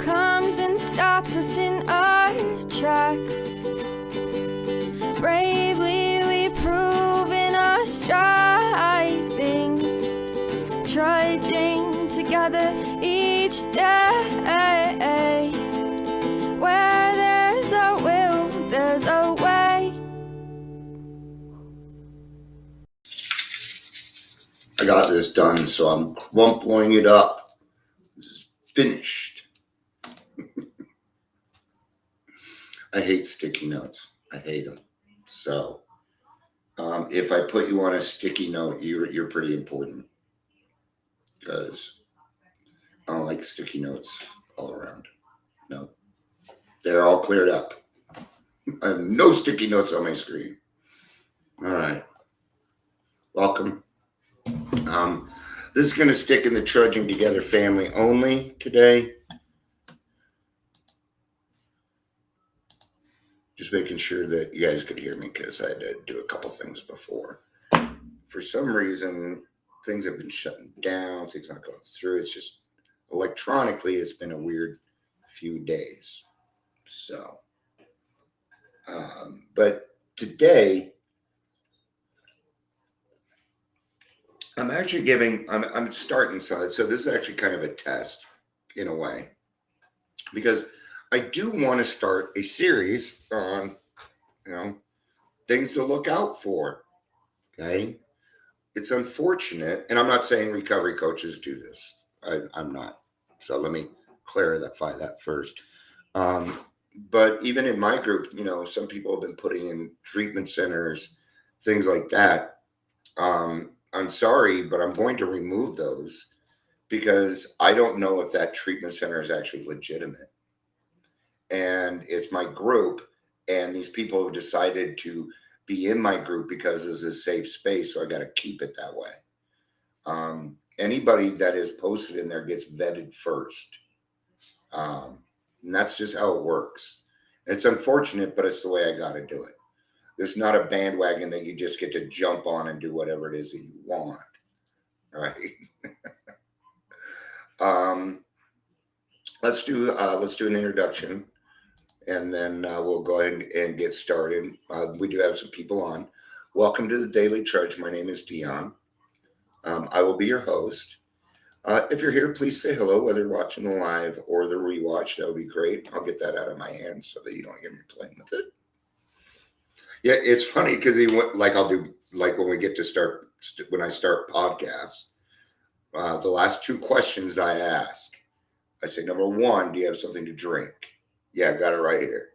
comes and stops us in our tracks. Bravely we prove in our striving, trudging together each day. Where there's a will, there's a way. I got this done, so I'm crumpling it up. This is finished. I hate sticky notes. I hate them. So if I put you on a sticky note, you're pretty important, because I don't like sticky notes all around. No, they're all cleared up. I have no sticky notes on my screen. All right. Welcome. This is going to stick in the Trudging Together family only today. Just making sure that you guys could hear me, because I had to do a couple things before. For some reason, things have been shutting down. Things not going through. It's just electronically, it's been a weird few days. So, but today, I'm actually I'm starting so this is actually kind of a test in a way, because I do want to start a series on, things to look out for. Okay. It's unfortunate, and I'm not saying recovery coaches do this. I'm not. So let me clarify that first. But even in my group, some people have been putting in treatment centers, things like that. I'm sorry, but I'm going to remove those, because I don't know if that treatment center is actually legitimate. And it's my group, and these people have decided to be in my group because it's a safe space, so I got to keep it that way. Anybody that is posted in there gets vetted first. And that's just how it works. It's unfortunate, but it's the way I got to do it. It's not a bandwagon that you just get to jump on and do whatever it is that you want, right? Let's do an introduction, and then we'll go ahead and get started. We do have some people on. Welcome to the Daily Trudge. My name is Dion. I will be your host. If you're here, please say hello, whether you're watching the live or the rewatch. That would be great. I'll get that out of my hands so that you don't hear me playing with it. Yeah, it's funny because I'll do when we get to when I start podcasts, the last two questions I ask, I say, number one, do you have something to drink? Yeah, I got it right here.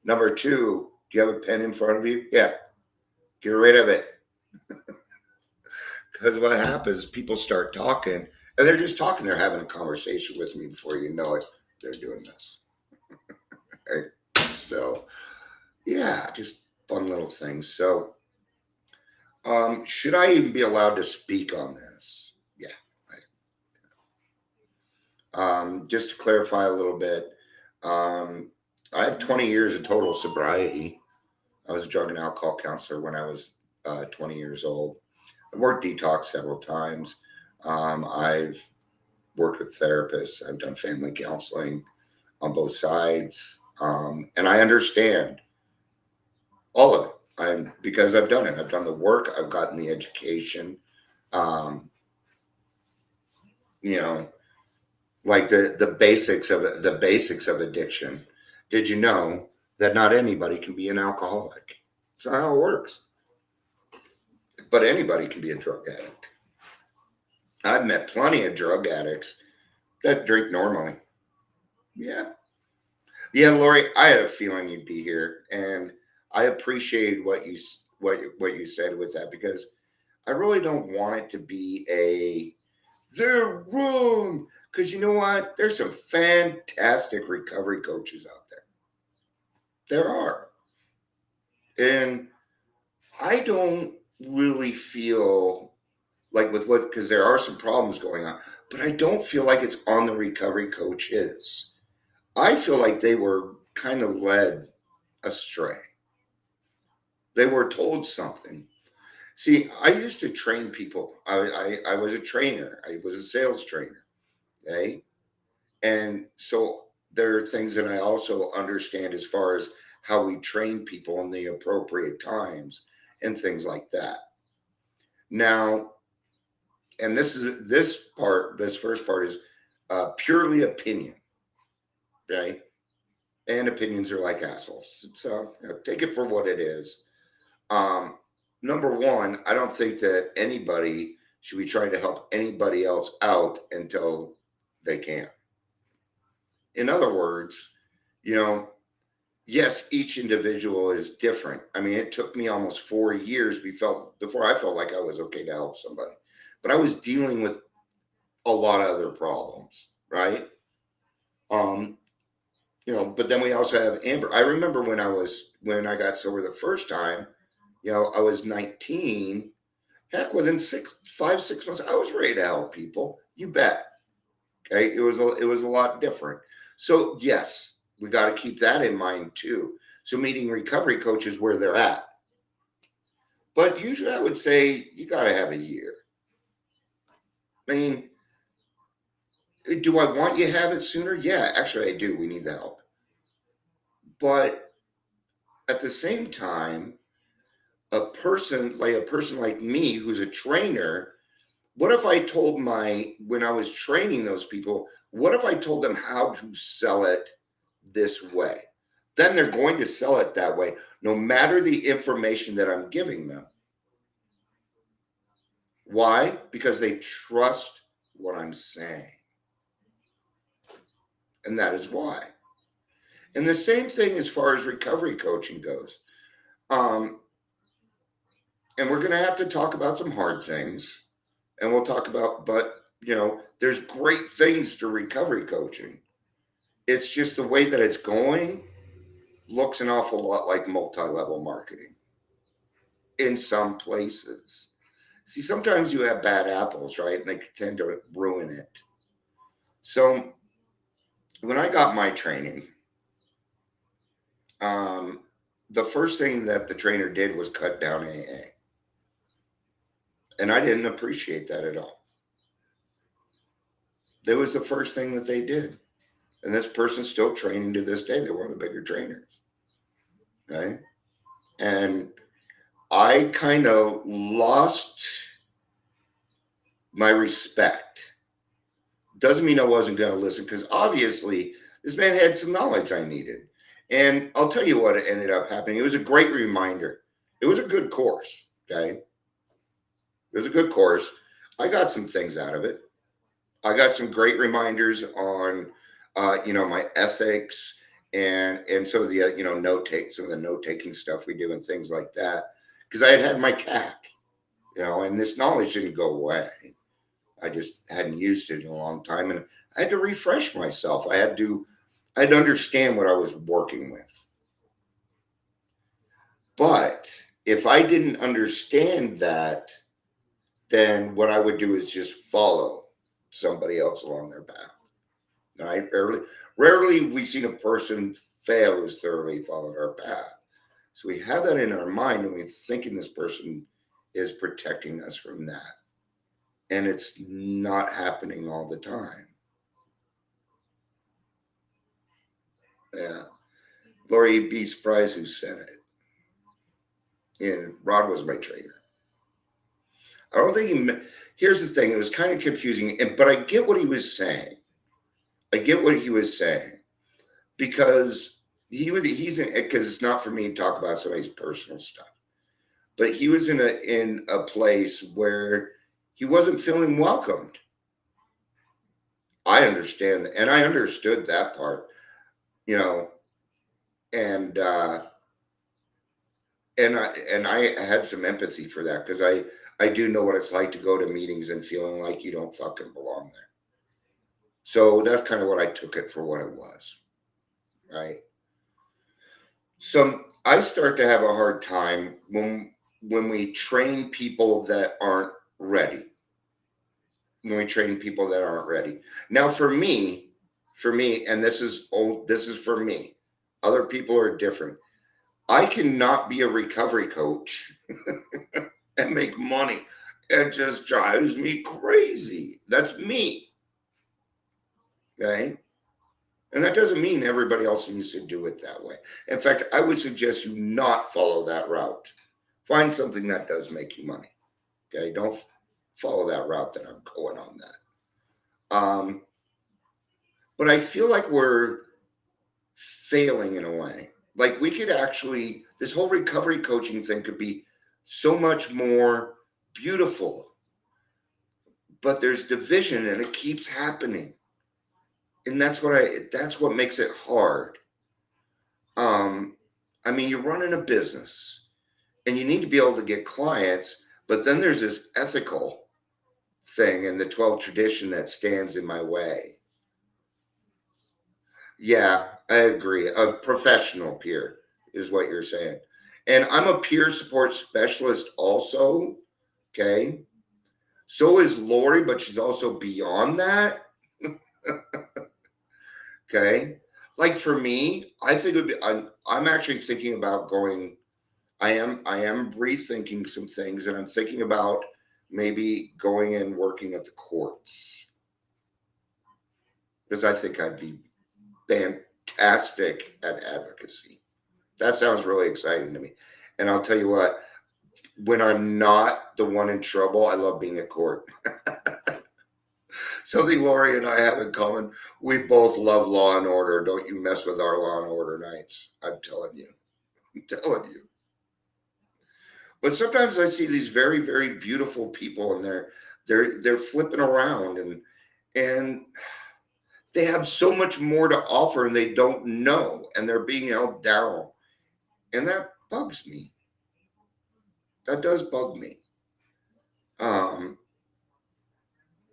Number two, do you have a pen in front of you? Yeah, get rid of it. Because what happens, people start talking, and they're just talking. They're having a conversation with me. Before you know it, they're doing this. Right? So, yeah, just fun little things. So, should I even be allowed to speak on this? Yeah. Right. Just to clarify a little bit, I have 20 years of total sobriety. I was a drug and alcohol counselor when I was 20 years old. I worked detox several times. I've worked with therapists. I've done family counseling on both sides. And I understand all of it. Because I've done it. I've done the work. I've gotten the education. Like the basics of addiction. Did you know that not anybody can be an alcoholic? That's not how it works. But anybody can be a drug addict. I've met plenty of drug addicts that drink normally. Yeah. Yeah, Lori, I had a feeling you'd be here, and I appreciate what you said with that, because I really don't want it to be they're wrong. Because you know what? There's some fantastic recovery coaches out there. There are. And I don't really feel like because there are some problems going on, but I don't feel like it's on the recovery coaches. I feel like they were kind of led astray. They were told something. See, I used to train people. I was a trainer. I was a sales trainer. Okay. And so there are things that I also understand as far as how we train people in the appropriate times and things like that. Now, and this first part is purely opinion, okay? And opinions are like assholes, so take it for what it is. Um, Number one, I don't think that anybody should be trying to help anybody else out until they can. In other words, you know, yes, each individual is different. I mean, it took me almost 4 years before I felt like I was okay to help somebody. But I was dealing with a lot of other problems, right? Um, but then we also have Amber. I remember when I got sober the first time, I was 19. Heck, within 5, 6 months, I was ready to help people. You bet. Okay, it was a lot different. So yes, we got to keep that in mind too. So meeting recovery coaches where they're at, but usually I would say you got to have a year. I mean, do I want you to have it sooner? Yeah, actually I do. We need the help, but at the same time, a person like me who's a trainer, what if I told when I was training those people, what if I told them how to sell it this way? Then they're going to sell it that way, no matter the information that I'm giving them. Why? Because they trust what I'm saying. And that is why. And the same thing as far as recovery coaching goes. Um, and we're going to have to talk about some hard things. And we'll talk about, but, there's great things to recovery coaching. It's just the way that it's going looks an awful lot like multi-level marketing in some places. See, sometimes you have bad apples, right? And they tend to ruin it. So when I got my training, the first thing that the trainer did was cut down AA. And I didn't appreciate that at all. That was the first thing that they did. And this person's still training to this day. They're one of the bigger trainers. Okay. And I kind of lost my respect. Doesn't mean I wasn't going to listen, because obviously this man had some knowledge I needed. And I'll tell you what ended up happening. It was a great reminder. It was a good course. Okay. It was a good course. I got some things out of it. I got some great reminders on, my ethics and some of the, some of the note taking stuff we do and things like that. Because I had my CAC, and this knowledge didn't go away. I just hadn't used it in a long time, and I had to refresh myself. I had to understand what I was working with. But if I didn't understand that, then what I would do is just follow somebody else along their path. Right? Rarely we seen a person fail who's thoroughly followed our path. So we have that in our mind, and we're thinking this person is protecting us from that. And it's not happening all the time. Yeah. Lori, you'd be surprised who said it. And Rod was my trainer. I don't think here's the thing, it was kind of confusing, but I get what he was saying. Because because it's not for me to talk about somebody's personal stuff. But he was in a place where he wasn't feeling welcomed. I understand, and I understood that part, and I had some empathy for that, because I do know what it's like to go to meetings and feeling like you don't fucking belong there. So that's kind of what I took it for what it was, right? So I start to have a hard time when we train people that aren't ready. Now, for me, and this is for me. Other people are different. I cannot be a recovery coach and make money. It just drives me crazy. That's me. Okay. And that doesn't mean everybody else needs to do it that way. In fact, I would suggest you not follow that route. Find something that does make you money. Okay, don't follow that route that I'm going on that. But I feel like we're failing in a way. Like we could actually, this whole recovery coaching thing could be so much more beautiful, but there's division and it keeps happening. And that's what makes it hard. I mean, you're running a business and you need to be able to get clients, but then there's this ethical thing in the 12 tradition that stands in my way. Yeah, I agree. A professional peer is what you're saying. And I'm a peer support specialist also. Okay. So is Lori, but she's also beyond that. Okay. Like for me, I think it would be, I'm actually thinking about going, I am rethinking some things and I'm thinking about maybe going and working at the courts because I think I'd be fantastic at advocacy. That sounds really exciting to me. And I'll tell you what, when I'm not the one in trouble, I love being at court. Something Lori and I have in common, we both love law and order. Don't you mess with our law and order nights. I'm telling you. I'm telling you. But sometimes I see these very, very beautiful people and they're flipping around and they have so much more to offer and they don't know and they're being held down. And that bugs me. That does bug me. Um,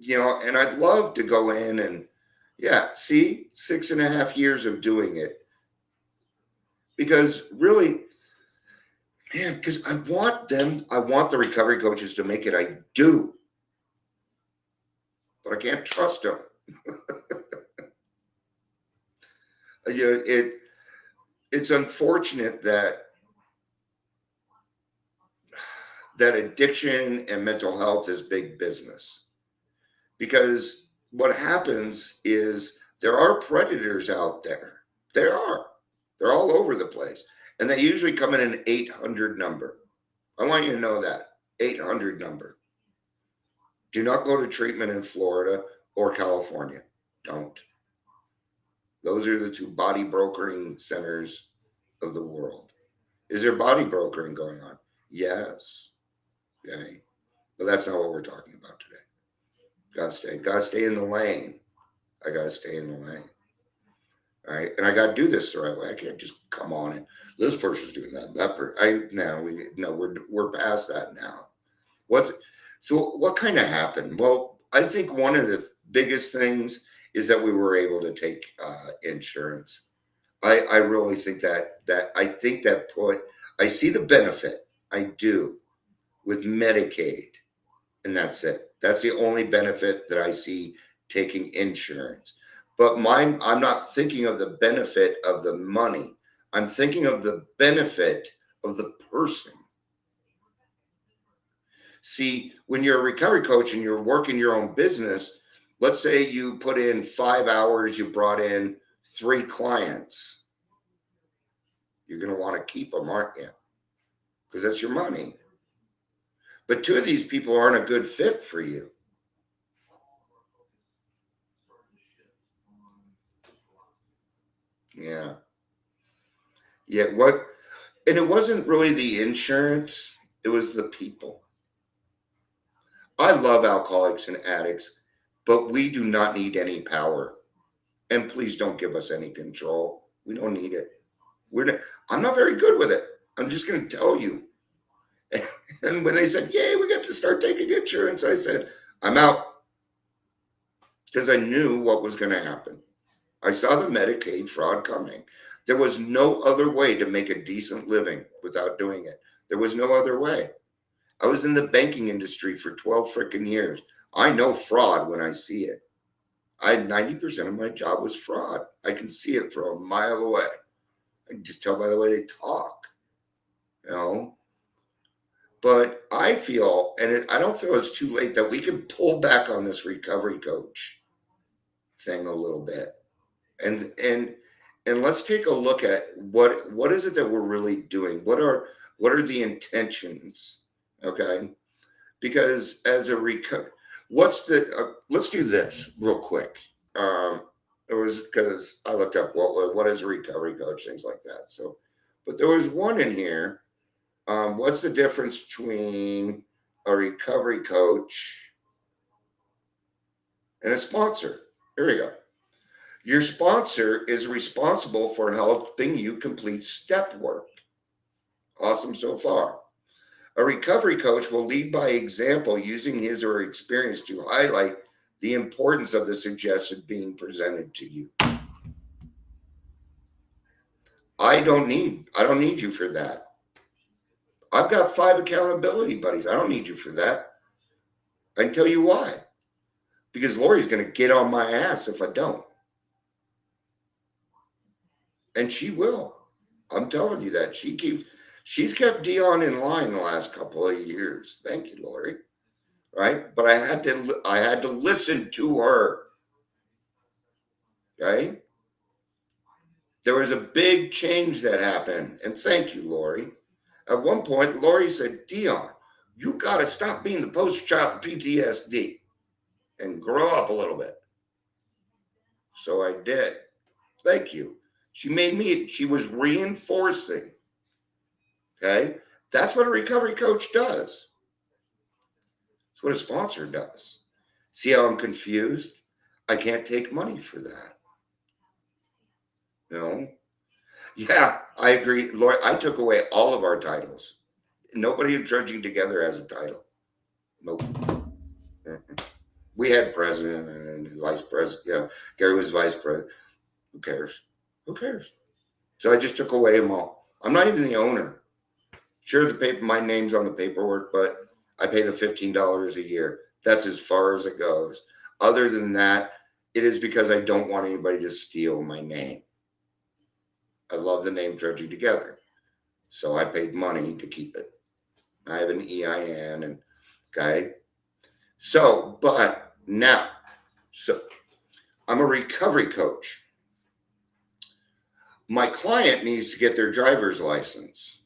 and I'd love to go in and yeah, see 6.5 years of doing it. Because really, man, because I want the recovery coaches to make it. I do. But I can't trust them. It's unfortunate that addiction and mental health is big business. Because what happens is there are predators out there. There are. They're all over the place. And they usually come in an 800 number. I want you to know that. 800 number. Do not go to treatment in Florida or California. Don't. Those are the two body brokering centers of the world. Is there body brokering going on? Yes. Okay. But that's not what we're talking about today. Gotta stay in the lane. I gotta stay in the lane. All right. And I gotta do this the right way. I can't just come on and this person's doing that. We're past that now. What kind of happened? Well, I think one of the biggest things is that we were able to take insurance. I really think I see the benefit. I do with Medicaid, and that's it. That's the only benefit that I see taking insurance. But I'm not thinking of the benefit of the money. I'm thinking of the benefit of the person. See, when you're a recovery coach and you're working your own business, let's say you put in 5 hours, you brought in 3 clients. You're going to want to keep them, aren't you? Because that's your money. But 2 of these people aren't a good fit for you. Yeah. Yeah. And it wasn't really the insurance, it was the people. I love alcoholics and addicts, but we do not need any power. And please don't give us any control. We don't need it. I'm not very good with it. I'm just going to tell you. And when they said, yay, we got to start taking insurance, I said, I'm out. Because I knew what was going to happen. I saw the Medicaid fraud coming. There was no other way to make a decent living without doing it. There was no other way. I was in the banking industry for 12 freaking years. I know fraud when I see it. 90% of my job was fraud. I can see it from a mile away. I can just tell by the way they talk, But I feel, and I don't feel it's too late, that we can pull back on this recovery coach thing a little bit. And let's take a look at what is it that we're really doing. What are the intentions? Okay, because as a what's the let's do this real quick. um it was because I looked up what is a recovery coach, things like that. So but there was one in here. What's the difference between a recovery coach and a sponsor? Here we go. Your sponsor is responsible for helping you complete step work. Awesome so far. A recovery coach will lead by example, using his or her experience to highlight the importance of the suggestion being presented to you. I don't need you for that. I've got 5 accountability buddies. I don't need you for that. I can tell you why. Because Lori's going to get on my ass if I don't. And she will. I'm telling you that. She's kept Dion in line the last couple of years. Thank you, Lori. Right? But I had to listen to her. Okay? There was a big change that happened. And thank you, Lori. At one point, Lori said, Dion, you got to stop being the poster child of PTSD and grow up a little bit. So I did. Thank you. She was reinforcing. Okay? That's what a recovery coach does. That's what a sponsor does. See how I'm confused? I can't take money for that. No? Yeah, I agree. Lori, I took away all of our titles. Nobody in Trudging Together has a title. Nope. We had president and vice president. Yeah, Gary was vice president. Who cares? Who cares? So I just took away them all. I'm not even the owner. Sure, my name's on the paperwork, but I pay the $15 a year. That's as far as it goes. Other than that, it is because I don't want anybody to steal my name. I love the name Trudging Together. So I paid money to keep it. I have an EIN and okay. So, but now, so I'm a recovery coach. My client needs to get their driver's license.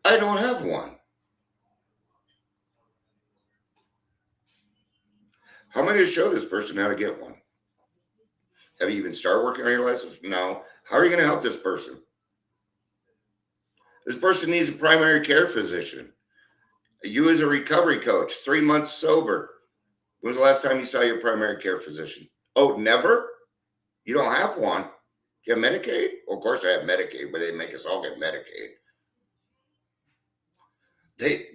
I don't have one. How am I going to show this person how to get one? Have you even started working on your license? No. How are you going to help this person? This person needs a primary care physician. You as a recovery coach, 3 months sober. When was the last time you saw your primary care physician? Oh, never? You don't have one? You have Medicaid? Well, of course I have Medicaid, but they make us all get Medicaid.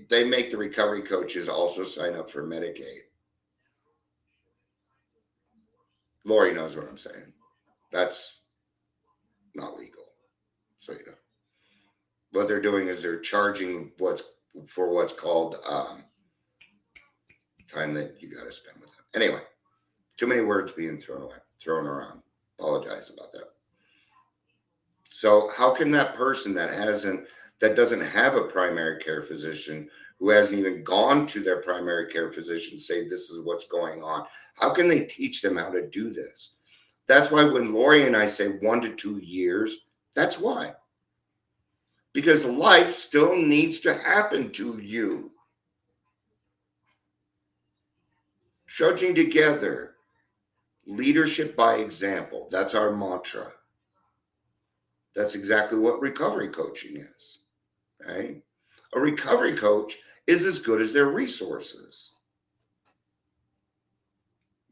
They make the recovery coaches also sign up for Medicaid. Lori knows what I'm saying. That's not legal. So, you know. What they're doing is they're charging what's called time that you got to spend with them. Anyway, too many words being thrown around. Apologize about that. So how can that person that doesn't have a primary care physician, who hasn't even gone to their primary care physician, say this is what's going on? How can they teach them how to do this? That's why when Lori and I say 1 to 2 years, that's why. Because life still needs to happen to you. Trudging Together, leadership by example. That's our mantra. That's exactly what recovery coaching is. Right? A recovery coach is as good as their resources.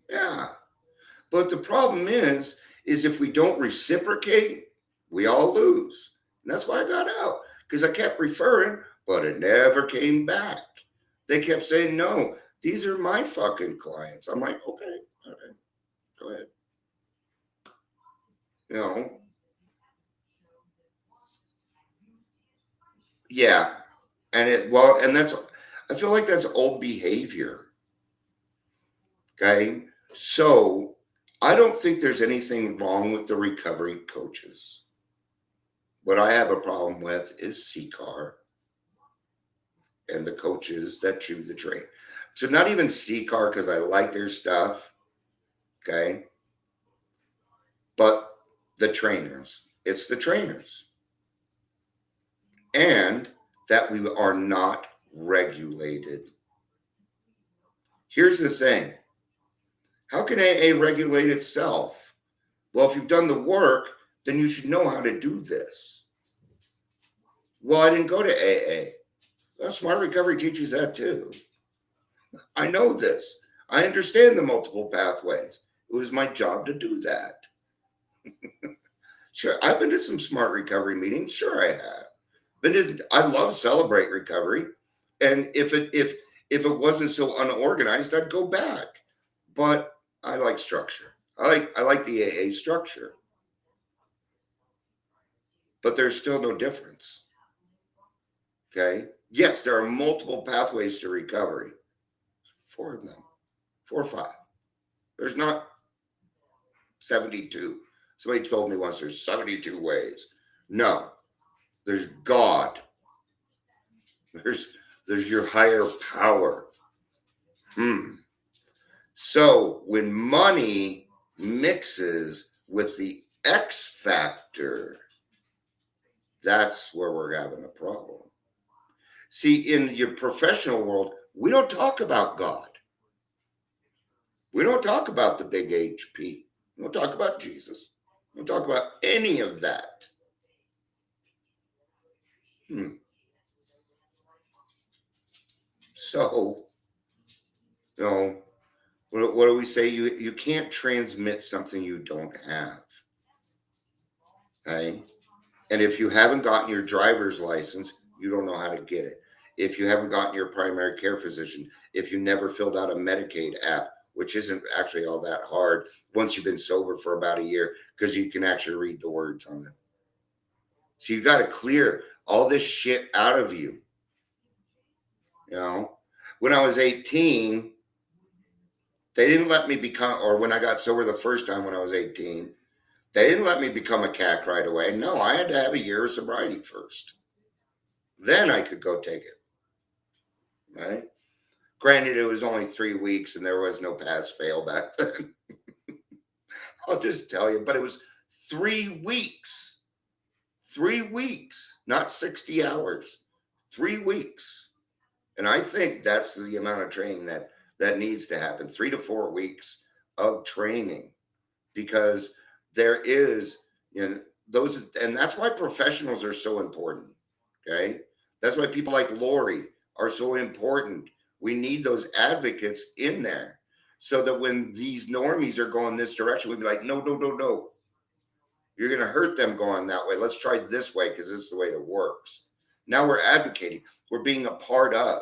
Yeah. But the problem is if we don't reciprocate, we all lose. And that's why I got out, because I kept referring, but it never came back. They kept saying, no, these are my fucking clients. I'm like, okay, all right, go ahead. You know, yeah. And that's, I feel like that's old behavior. Okay. So I don't think there's anything wrong with the recovery coaches. What I have a problem with is CCAR and the coaches that chew the train. So not even CCAR, because I like their stuff. Okay. the trainers. It's the trainers. And that we are not regulated. Here's the thing. How can AA regulate itself? Well, if you've done the work, then you should know how to do this. Well, I didn't go to AA. Well, Smart Recovery teaches that too. I know this. I understand the multiple pathways. It was my job to do that. Sure, I've been to some Smart Recovery meetings. Sure, I have. But I love Celebrate Recovery, and if it wasn't so unorganized, I'd go back. But I like structure. I like the AA structure. But there's still no difference. Okay. Yes, there are multiple pathways to recovery. 4 of them. 4 or 5. There's not 72. Somebody told me once there's 72 ways. No. There's God. There's your higher power. So when money mixes with the X factor, that's where we're having a problem. See, in your professional world, we don't talk about God. We don't talk about the big HP. We don't talk about Jesus. We don't talk about any of that. So, what do we say? You can't transmit something you don't have. Okay? And if you haven't gotten your driver's license, you don't know how to get it. If you haven't gotten your primary care physician, if you never filled out a Medicaid app, which isn't actually all that hard once you've been sober for about a year, because you can actually read the words on them. So you got to clear all this shit out of you. When I was 18, they didn't let me become, or when I got sober the first time when I was 18, they didn't let me become a CAC right away. No, I had to have a year of sobriety first. Then I could go take it. Right? Granted, it was only 3 weeks and there was no pass fail back then. I'll just tell you, but it was 3 weeks. 3 weeks, not 60 hours. 3 weeks. And I think that's the amount of training that needs to happen. 3 to 4 weeks of training, because there is, those, and that's why professionals are so important. Okay. That's why people like Lori are so important. We need those advocates in there so that when these normies are going this direction, we'd be like, no. You're going to hurt them going that way. Let's try this way because this is the way that works. Now we're advocating. We're being a part of.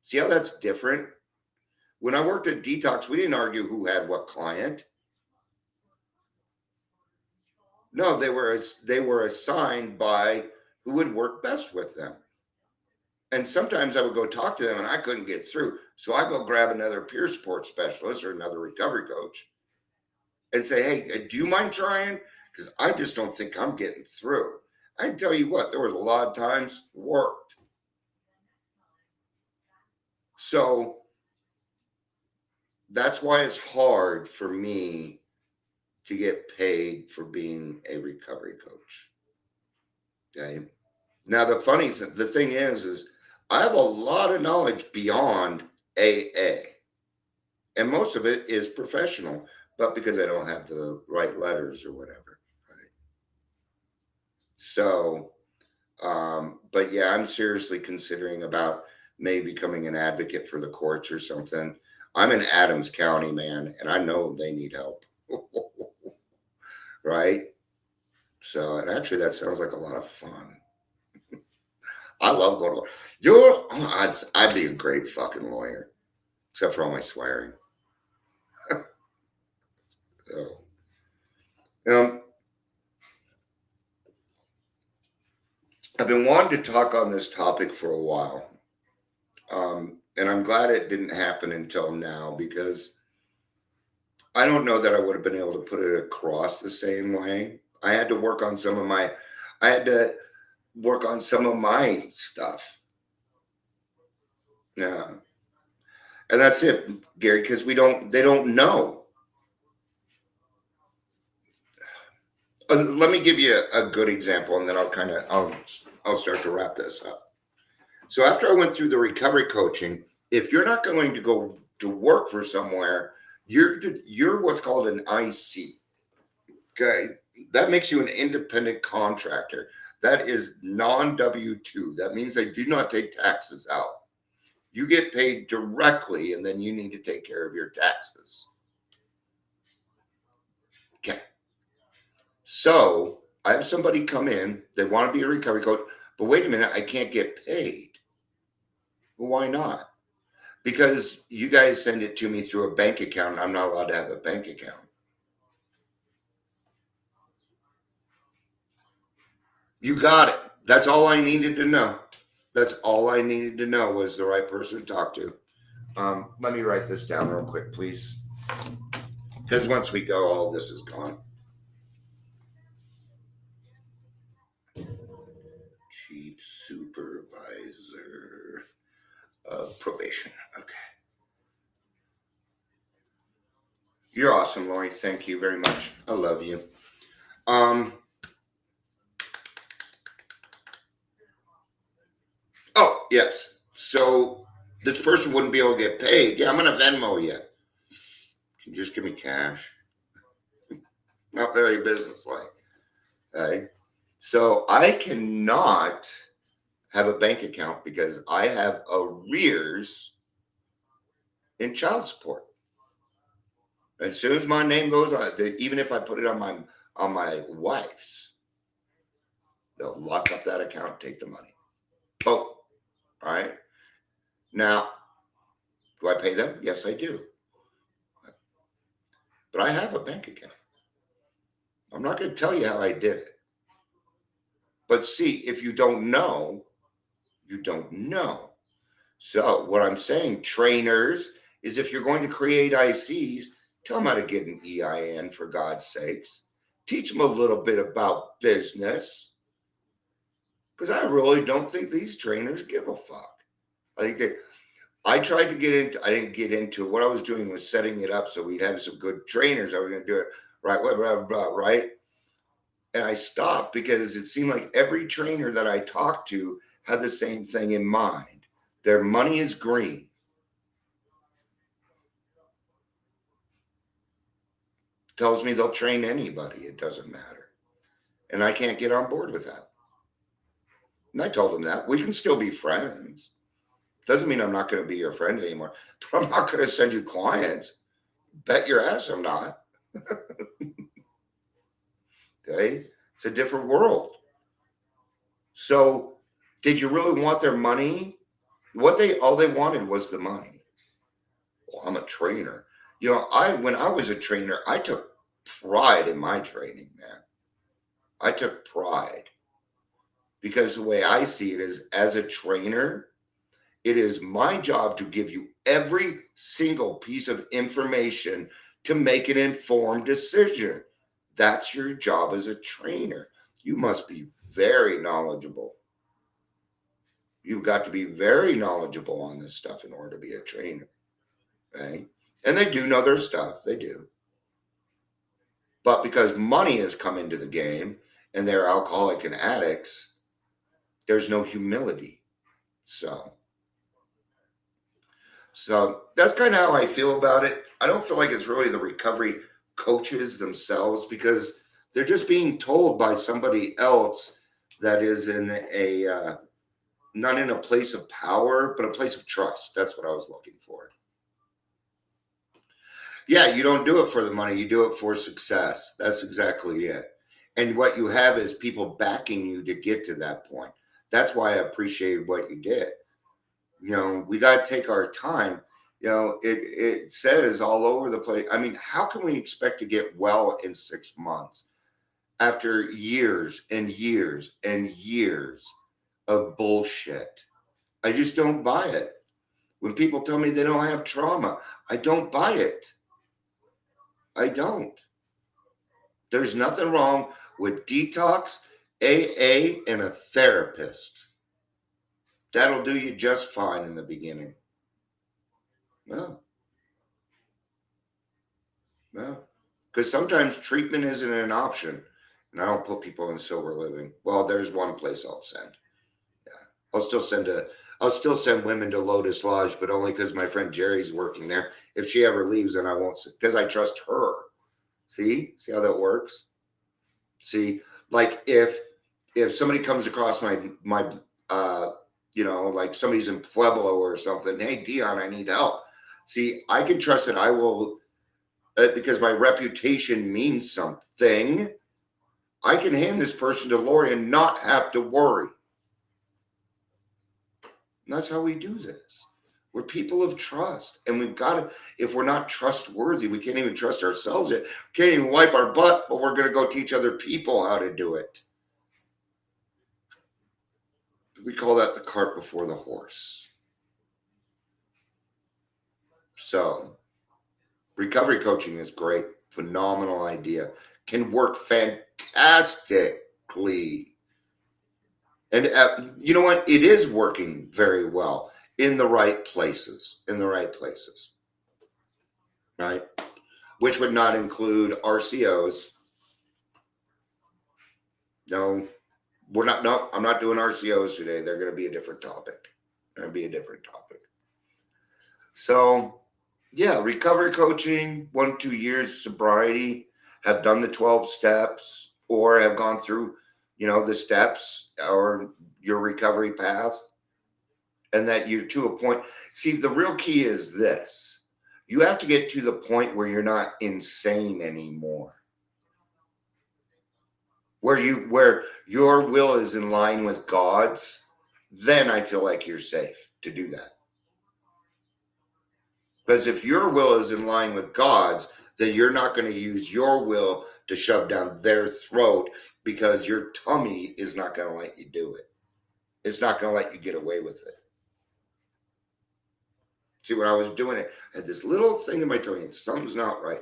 See how that's different? When I worked at Detox, we didn't argue who had what client. No, they were assigned by who would work best with them. And sometimes I would go talk to them and I couldn't get through. So I go grab another peer support specialist or another recovery coach and say, hey, do you mind trying? Because I just don't think I'm getting through. I tell you what, there was a lot of times it worked. So that's why it's hard for me to get paid for being a recovery coach. Okay. Now the thing is I have a lot of knowledge beyond AA, and most of it is professional, but because I don't have the right letters or whatever. Right. So, but yeah, I'm seriously considering about maybe becoming an advocate for the courts or something. I'm in Adams County, man, and I know they need help. Right? So, and actually that sounds like a lot of fun. I love going to I'd be a great fucking lawyer, except for all my swearing. So, I've been wanting to talk on this topic for a while. And I'm glad it didn't happen until now, because I don't know that I would have been able to put it across the same way. I had to work on some of my stuff. Yeah. And that's it, Gary, because they don't know. Let me give you a good example, and then I'll start to wrap this up. So after I went through the recovery coaching, if you're not going to go to work for somewhere, you're what's called an IC. Okay, that makes you an independent contractor. That is non W-2. That means they do not take taxes out. You get paid directly, and then you need to take care of your taxes. Okay. So I have somebody come in, they want to be a recovery coach, but wait a minute, I can't get paid. Well, why not? Because you guys send it to me through a bank account, and I'm not allowed to have a bank account. You got it. That's all I needed to know. That's all I needed to know was the right person to talk to. Let me write this down real quick, please. Because once we go, all this is gone. Chief Supervisor of Probation. Okay. You're awesome, Lori. Thank you very much. I love you. Oh, yes. So this person wouldn't be able to get paid. Yeah, I'm going to Venmo you. Can you just give me cash? Not very businesslike. Okay. So I cannot have a bank account because I have arrears in child support. As soon as my name goes on, even if I put it on my wife's, they'll lock up that account, take the money. Oh, all right. Now, do I pay them? Yes, I do. But I have a bank account. I'm not going to tell you how I did it. But see, if you don't know, you don't know. So what I'm saying, trainers, is if you're going to create ICs, tell them how to get an EIN for God's sakes. Teach them a little bit about business. Because I really don't think these trainers give a fuck. I tried to get into, I didn't get into it. What I was doing was setting it up so we'd have some good trainers. I was going to do it right, blah, blah, blah, right? And I stopped because it seemed like every trainer that I talked to had the same thing in mind. Their money is green. Tells me they'll train anybody. It doesn't matter. And I can't get on board with that. And I told them that. We can still be friends. Doesn't mean I'm not going to be your friend anymore. But I'm not going to send you clients. Bet your ass I'm not. Okay? It's a different world. So, did you really want their money? All they wanted was the money. Well, I'm a trainer. When I was a trainer, I took pride in my training, man. I took pride because the way I see it is, as a trainer, it is my job to give you every single piece of information to make an informed decision. That's your job as a trainer. You must be very knowledgeable. You've got to be very knowledgeable on this stuff in order to be a trainer. Okay? And they do know their stuff. They do. But because money has come into the game and they're alcoholic and addicts, there's no humility. So that's kind of how I feel about it. I don't feel like it's really the recovery coaches themselves, because they're just being told by somebody else that is not in a place of power, but a place of trust. That's what I was looking for. Yeah, you don't do it for the money. You do it for success. That's exactly it. And what you have is people backing you to get to that point. That's why I appreciate what you did. We got to take our time. It says all over the place. I mean, how can we expect to get well in 6 months after years and years and years of bullshit? I just don't buy it. When people tell me they don't have trauma, I don't buy it. I don't. There's nothing wrong with detox, AA, and a therapist. That'll do you just fine in the beginning. No. Because sometimes treatment isn't an option. And I don't put people in sober living. Well, there's one place I'll send. Yeah. I'll still send women to Lotus Lodge, but only because my friend Jerry's working there. If she ever leaves, then I won't, because I trust her. See how that works. See, like if somebody comes across my like somebody's in Pueblo or something, hey Dion, I need help. See, I can trust that I will, because my reputation means something. I can hand this person to Lori and not have to worry. And that's how we do this. We're people of trust, and we've got to. If we're not trustworthy, we can't even trust ourselves yet. We can't even wipe our butt, but we're going to go teach other people how to do it. We call that the cart before the horse. So, recovery coaching is great, phenomenal idea, can work fantastically. And you know what? It is working very well in the right places, right? Which would not include RCOs. No, I'm not doing RCOs today. They're going to be a different topic. So, yeah, recovery coaching, 1-2 years sobriety, have done the 12 steps or have gone through, the steps or your recovery path, and that you're to a point. See, the real key is this. You have to get to the point where you're not insane anymore. Where your will is in line with God's, then I feel like you're safe to do that. Because if your will is in line with God's, then you're not going to use your will to shove down their throat, because your tummy is not going to let you do it. It's not going to let you get away with it. See, when I was doing it, I had this little thing in my tummy, and something's not right.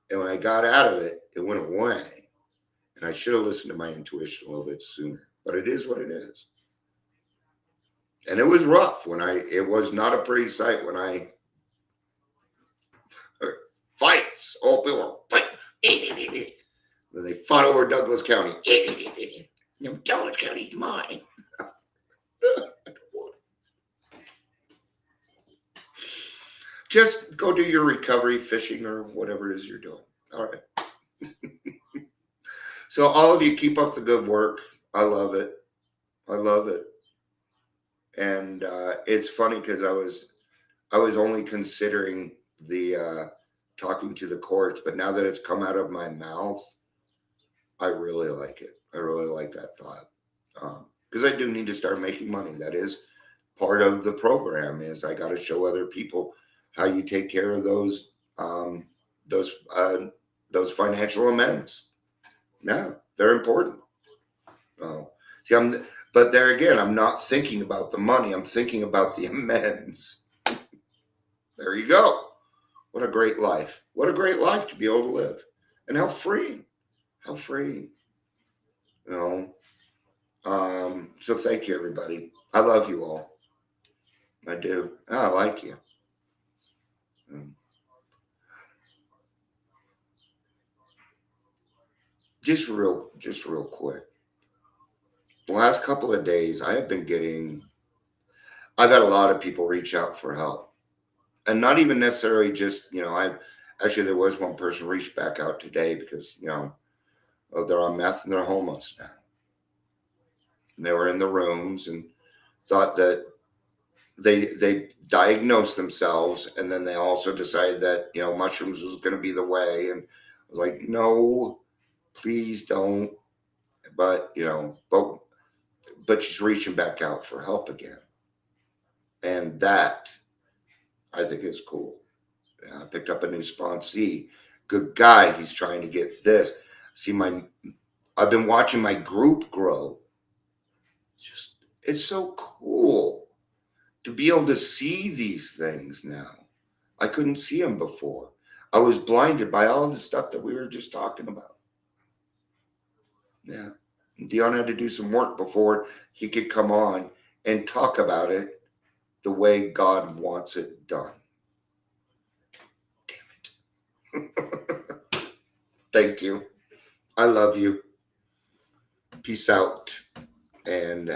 And when I got out of it, it went away. And I should have listened to my intuition a little bit sooner. But it is what it is. And it was rough it was not a pretty sight when fights. Oh, people were fighting. Then they fought over Douglas County. No, Douglas County's mine. Just go do your recovery fishing or whatever it is you're doing. All right. So all of you, keep up the good work. I love it. And it's funny because I was only considering the talking to the courts, but now that it's come out of my mouth, I really like it. I really like that thought, because I do need to start making money. That is part of the program. Is I got to show other people how you take care of those financial amends. Yeah, they're important. See, but there again, I'm not thinking about the money. I'm thinking about the amends. There you go. What a great life. What a great life to be able to live. And how freeing. So thank you, everybody. I love you all. I do. I like you. Just real quick. The last couple of days, I've had a lot of people reach out for help. And not even necessarily just, actually there was one person reached back out today because, they're on meth and they're homeless now. And they were in the rooms and thought that they diagnosed themselves, and then they also decided that, mushrooms was going to be the way. And I was like, no, please don't. But, but she's reaching back out for help again. And that, I think, is cool. I picked up a new sponsee. Good guy. He's trying to get this. See, I've been watching my group grow. It's so cool to be able to see these things now. I couldn't see them before. I was blinded by all the stuff that we were just talking about. Yeah. Dion had to do some work before he could come on and talk about it the way God wants it done. Damn it. Thank you. I love you. Peace out. And